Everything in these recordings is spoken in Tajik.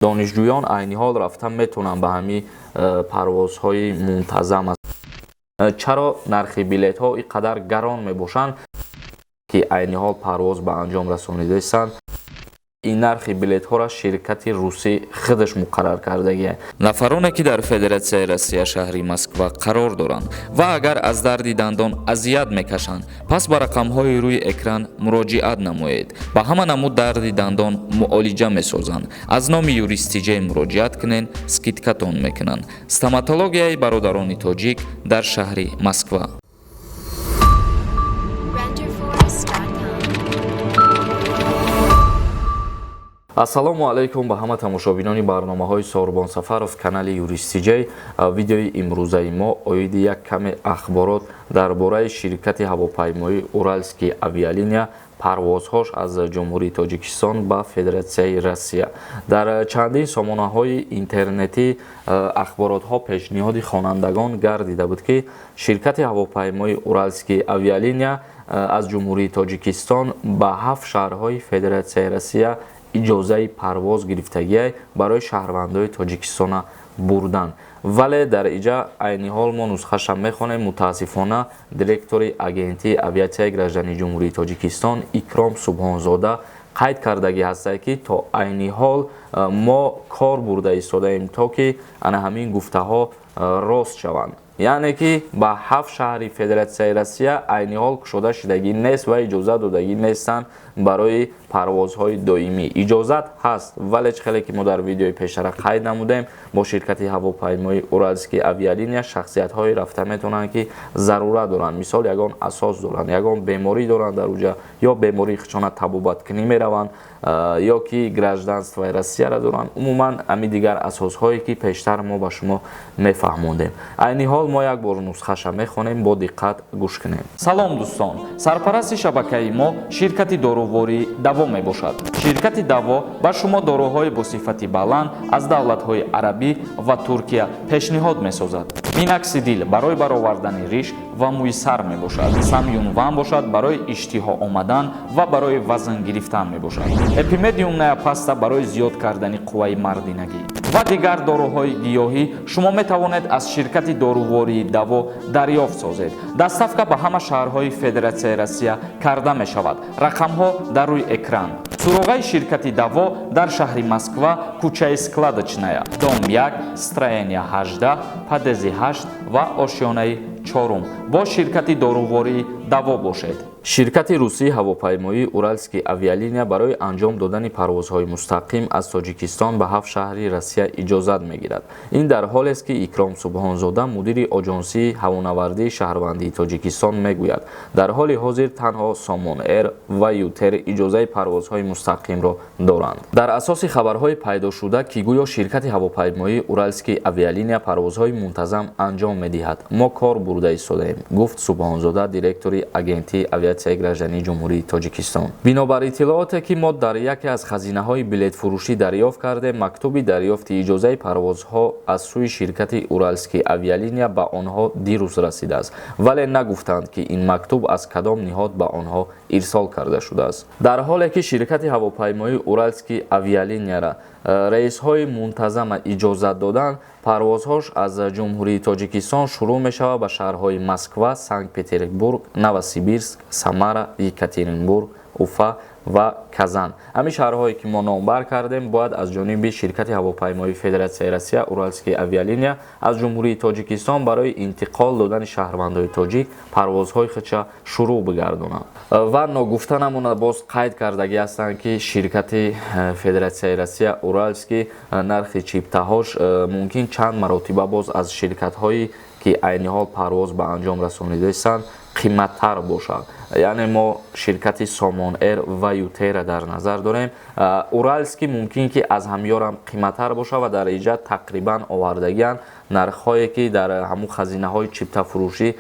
دانشجویان عین حال رفتن میتونن به همین پروازهای منتظم است. چرا نرخ بلیط ها اینقدر گران میباشند که عین حال پرواز به انجام رسانیده است؟ این نرخ بلیط ها را شرکت روسی خودش مقرر کرده. نفرانی که در فدراسیای روسیه شهری مسکو قرار دارند و اگر از درد دندان اذیت میکشند، پس به رقم های روی اکران مراجعت نمایید. به همه نمود درد دندان معالجه میسازند. از نام یوریستیجی مراجعت کنین، اسکیدکاتون میکنند. استоматологیای برادران تاجیک در شهری مسکو. ассалому алайкум ба ҳама тамошобинони барномаҳои Сорбон Сафаров канали Юристиҷей. Видеои имрӯзаи мо оиди як каме ахборот дар бораи ширкати ҳавопаймоии Уральские авиалиния парвозҳош аз ҷумҳурии Тоҷикистон ба Федератсияи Россия. Дар чандин сомонаҳои интернетӣ ахборотҳо пешниҳоди хонандагон гардида буд ки ширкати ҳавопаймоии Уральские авиалиния аз ҷумҳурии Тоҷикистон ба 7 шаҳрҳои Федератсияи Россия иҷозаи парвоз гирифтагиай барои шаҳрвандои Тоҷикистона бурдан. Вале дар иҷа айни ҳол мо нусхаша мехонем. Мутаассифона директори агентии авиатсияи граждании ҷумҳурии Тоҷикистон Икром Субҳонзода қайд кардагӣ ҳастад ки то айни ҳол мо кор бурда истодаем то ки ана ҳамин гуфтаҳо рост шаванд. яъне ки ба 7 шаҳри Федератсияи Россия айни ҳол кушода шудагӣ нест ва иҷоза додагӣ нестанд барои парвозҳои доимӣ. Иҷозат ҳаст, вале хеле ки мо дар видеои пешара қайд намудем, бо ширкати ҳавопаймои Уральские авиалиния шахсиятҳое рафта метавонанд ки зарурат доранд. Мисол ягон асос доранд, ягон беморӣ доранд дар уҷа, ё бемории хичона табобаткунӣ мераванд, ё ки гражданствои Россияро доранд. Умуман ами дигар асосҳое ки пештар мо ба шумо мефаҳмондем. Айни ҳол мо як бор нусхаша мехонем, бо диққат гӯш кунем. Салом дӯстон, сарпарасти шабакаи мо ширкати дорувории Даво мебошад. Ширкати Даво ба шумо доруҳои бо сифати баланд аз давлатҳои арабӣ ва Туркия пешниҳод месозад. Миноксидил барои баровардани риш ва мӯи сар мебошад. Самюнван бошад барои иштиҳо омадан ва барои вазн гирифтан мебошад. Эпимедиум неопаста барои зиёд кардани қувваи мардинагӣ ва дигар доруҳои гиёҳӣ шумо метавонед аз ширкати дорувории Даво дарёфт созед. Доставка ба ҳама шаҳрҳои Федератсияи Россия карда мешавад. Рақамҳо дар рӯи экран. Суроғаи ширкати Даво дар шаҳри Москва, кӯчаи Складочная, дом 1, строения 18, падези 8 ва ошёнаи 4 бо ширкати дорувории Даво бошед. ширкати русии ҳавопаймоии Уральские авиалиния барои анҷом додани парвозҳои мустақим аз Тоҷикистон ба 7 шаҳри Россия иҷозат мегирад. Ин дар ҳолест ки Икром Субҳонзода мудири оҷонсии ҳавонавардии шаҳрвандии Тоҷикистон мегӯяд, дар ҳоли ҳозир танҳо Somon Air ва Ютер иҷозаи парвозҳои мустақимро доранд. Дар асоси хабарҳои пайдошуда ки гӯё ширкати ҳавопаймоии Уральские авиалиния парвозҳои мунтазам анҷом медиҳад, мо кор бурда истодаем, гуфт Субҳонзода, директори агентии авиатсияи граждании ҷумҳурии Тоҷикистон. Бинобар иттилооте ки мо дар яке аз хазинаҳои билетфурӯшӣ дарёфт кардем, мактуби дарёфти иҷозаи парвозҳо аз сӯи ширкати Уральские авиалиния ба онҳо дирӯз расидааст, вале нагуфтанд ки ин мактуб аз кадом ниҳод ба онҳо ирсол карда шудааст. дар ҳоле ки ширкати ҳавопаймоии Уральские авиалинияра раисҳои мунтазама иҷозат доданд, парвозҳош аз ҷумҳурии Тоҷикистон шурӯъ мешавад ба шаҳрҳои Москва, Санкт-Петербург, Новосибирск, Самара, Екатеринбург, Уфа ва Казан. ҳамин шаҳрҳое ки мо номбар кардем бояд аз ҷониби ширкати ҳавопаймоии Федератсияи Россия Уральские авиалиния аз ҷумҳурии Тоҷикистон барои интиқол додани шаҳрвандои тоҷик парвозҳои худша шурӯъ бигардонанд. ва ногуфта намонад, боз қайд кардагӣ ҳастанд ки ширкати Федератсияи Россия Уральский нархи чиптаҳош мумкин чанд маротиба боз аз ширкатҳои ки айни ҳол парвоз ба анҷом расонидаистанд қиматтар бошад. яъне мо ширкати Somon Air ва Ютера дар назар дорем. Уральский мумкин ки аз ҳамёрам қиматтар бошад ва дар иҷа тақрибан овардагианд нархҳое ки дар ҳамун хазинаҳои чиптафурӯшӣ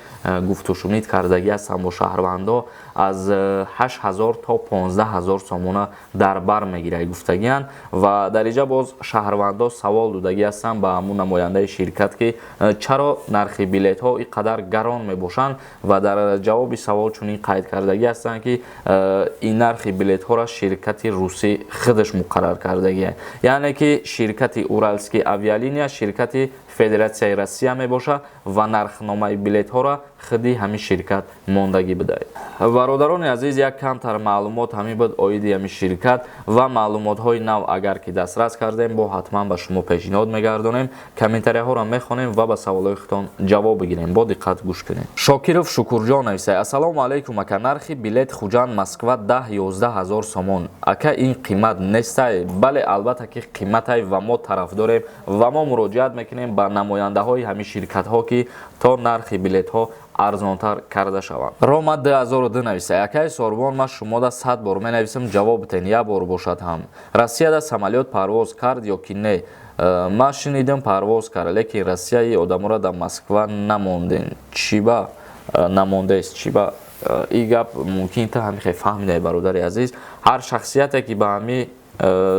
гуфтушунид кардагӣ ҳастанд бо шаҳрвандо аз 8000 то 15000 сомона дар бар мегирад гуфтагианд. ва дар иҷа боз шаҳрвандо савол додагӣ ҳастанд ба ҳамун намояндаи ширкат ки чаро нархи билетҳо инқадар гарон мебошанд ва дар ҷавоби савол чунин қайд тайид кардагӣ ҳастанд ки ин нархи билетҳоро ширкати русӣ худаш муқаррар кардагӣ, яъне ки ширкати Уральские авиалиния ширкати Федератсияи Россия мебошад ва нархномаи билетҳоро худи ҳамин ширкат мондагӣ бидоед. Бародарони азиз, як камтар маълумот ҳамин буд оиди ҳамин ширкат ва маълумотҳои нав агар ки дастрас кардем бо ҳатман ба шумо пешниҳод мегардонем. Комментарияҳоро мехонем ва ба саволҳои худтон ҷавоб бигирем. Бо диққат гӯш кунед. Шокиров Шукурҷон нависад: ассалому алайкум ака, нархи билет Хуҷанд Москва 10-11 ҳазор сомон. Ака, ин қимат нестай? Бале, албатта ки қиматай ва мо тарафдорем ва мо муроҷиат мекунем ба намояндаҳои ҳамин ширкатҳо ки то нархи билетҳо арзонтар карда шаванд. Рома 2002 нависад: акаи Сорбон, ман шумода 100 бор менависам, ҷавоб битен, як бор бошад ҳам. Россияда самолет парвоз кард ё ки не? Ман шинидам парвоз кард, лекин Россияи одамора да Москва намонден. Чиба намондест? Чиба? И гап мумкин та ҳами хе фаҳмидай бародари азиз. Ҳар шахсияте ки ба ҳами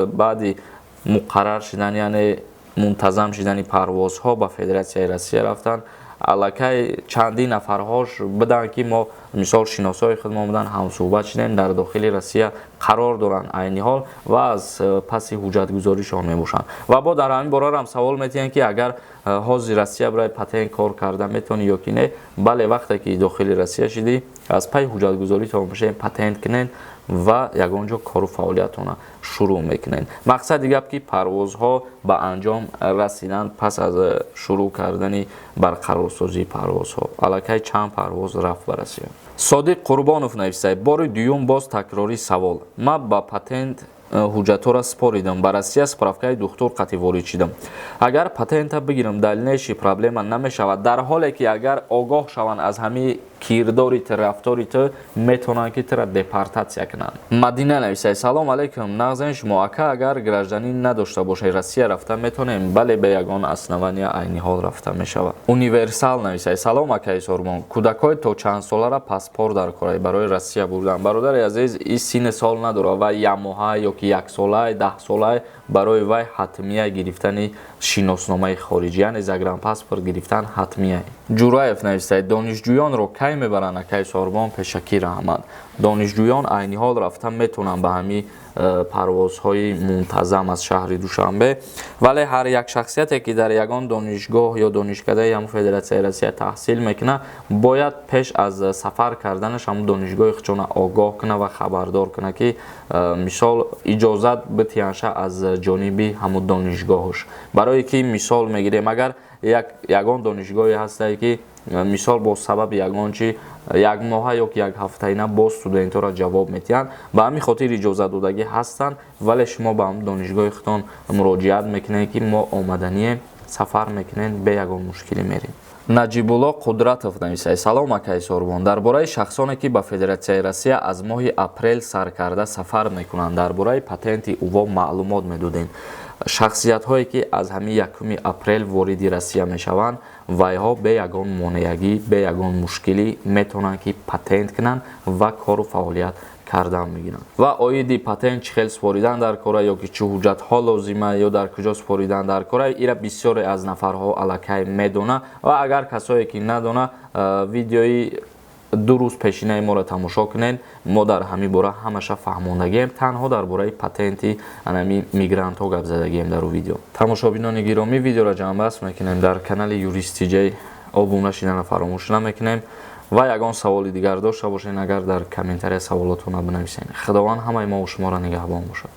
баъди муқаррар шидан, яъне мунтазам шидани парвозҳо ба Федератсияи Россия рафтан, аллакай чандин нафарҳош бидан ки мо мисол шиносои худмон будан ҳамсӯҳбат шидем, дар дохили Россия қарор доранд айни ҳол ва аз паси ҳуҷҷатгузоришон мебошанд. Ва бо дар ҳамин бораро ҳам савол метиҳанд ки агар ҳозир Россия барои патент кор карда метавонӣ ё ки не? Бале, вақте ки дохили Россия шидӣ, аз пай ҳуҷҷатгузоритон бошем патент кунен ва ягон ҷо кору фаъолиятона шурӯъ мекунен. Мақсади гап ки парвозҳо ба анҷом расидан пас аз шурӯъ кардани барқарорсозии парвозҳо. Аллакай чанд парвоз рафт ба Россия. Содиқ Қурбонов нависад: бори дуюм боз такрорӣ савол. Ман ба патент ҳуҷҷатҳоро споридам, ба Россия справкаи духтур қатъи ворид шидам. Агар патента бигирам, далилнеши проблема намешавад, дар ҳоле ки агар огоҳ шаванд аз ҳамин кирдори ту, рафтори ту, метавонанд ки туро депортатсия кунанд. Мадина нависад: салом алейкум, нағзани шумо, ака, агар гражданин надошта бошед, Россия рафта метавонем? Бале, бе ягон основания айни ҳол рафта мешавад. Универсал нависад: салом акаи Сорбон, кӯдакҳои то чанд солара паспорт дар кораи барои Россия бурдан. Бародари азиз, ин синни сол надорад ва ямоҳа ё ки яксолаи 10 солаи барои вай ҳатмия гирифтани шиносномаи хориҷӣ, яъне загранпаспорт гирифтан ҳатмия. Ҷураев нависад: донишҷӯёнро кай мебаранд акаи Сорбон? Пешакӣ раҳмат. Донишҷӯён айни ҳол рафта метавонанд ба ҳамин парвозҳои мунтазам аз шаҳри Душанбе, вале ҳар як шахсияте ки дар ягон донишгоҳ ё донишкадаи ҳамун Федератсияи Россия таҳсил мекунад, бояд пеш аз сафар карданаш ҳамун донишгоҳи худшона огоҳ кунад ва хабардор кунад ки мисол иҷозат битиянша аз ҷониби ҳамун донишгоҳаш. Барое ки мисол мегирем, агар ягон донишгоҳе ҳастае ки мисол бо сабаби ягон чи як моҳа ё ки як ҳафтаина боз студентҳоро ҷавоб метиҳанд, ба ҳамин хотир иҷозатдодагӣ ҳастанд, вале шумо ба ҳамун донишгоҳи худтон муроҷиат мекунед ки мо омаданием, сафар мекунем, бе ягон мушкилӣ мерем. Наҷибулло Қудратов нависад: салом акаи Сорбон, дар бораи шахсоне ки ба Федератсияи Россия аз моҳи апрел сар карда сафар мекунанд, дар бораи патенти ӯво маълумот медодем. Шахсиятҳое ки аз ҳамин 1 апрел вориди Россия мешаванд, вайҳо бе ягон монеагӣ, бе ягон мушкилӣ метавонанд ки патент кунанд ва кору фаъолият кардан мегиранд. Ва оиди патент чӣ хел споридан дар кора ё ки чӣ ҳуҷҷатҳо лозима ё дар куҷо споридан дар кора, ира бисёре аз нафарҳо аллакай медонанд ва агар касое ки надонанд, видеои 2 рӯз пешинаи моро тамошо кунед. Мо дар ҳамин бора ҳамаша фаҳмондагием, танҳо дар бораи патенти анами мигрантҳо гап задагием дар видео. Тамошобинони гиромӣ, видеоро ҷамъбаст мекунем дар канали Юрист TJ. обуна шидана фаромӯш намекунем ва ягон саволи дигар дошта бошед, агар дар комментария саволотона бинависед. Худованд ҳамаи мо ва шуморо нигаҳбон бошад.